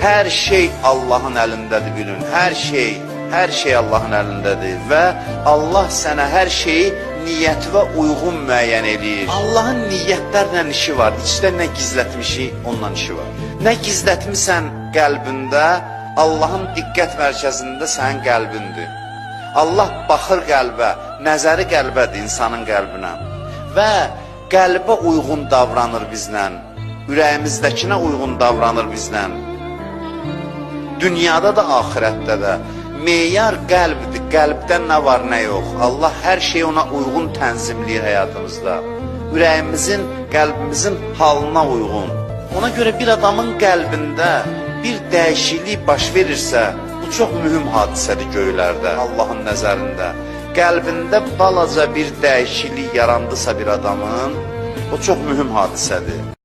Hər şey Allahın əlindədir bilin. Hər şey Allahın əlindədir və Allah sənə hər şeyi niyyətinə uyğun müəyyən eləyir. Allahın niyyətlərlə işi var. İçdə nə gizlətmişik, ondan işi var. Nə gizlətmisən qəlbində, Allahın diqqət mərkəzində sənin qəlbindir. Allah baxır qəlbə, nəzəri qəlbədir insanın qəlbinə və qəlbə uyğun davranır bizlə, ürəyimizdəkinə uyğun davranır bizlə. Dünyada da, axirətdə də. Meyar qəlbdir, qəlbdən nə var, nə yox. Allah hər şeyi ona uyğun tənzimləyir həyatımızda. Ürəyimizin, qəlbimizin halına uyğun. Ona görə bir adamın qəlbində bir dəyişiklik baş verirsə, bu çox mühüm hadisədir göylərdə, Allahın nəzərində. Qəlbində balaca bir dəyişiklik yarandısa bir adamın, o çox mühüm hadisədir.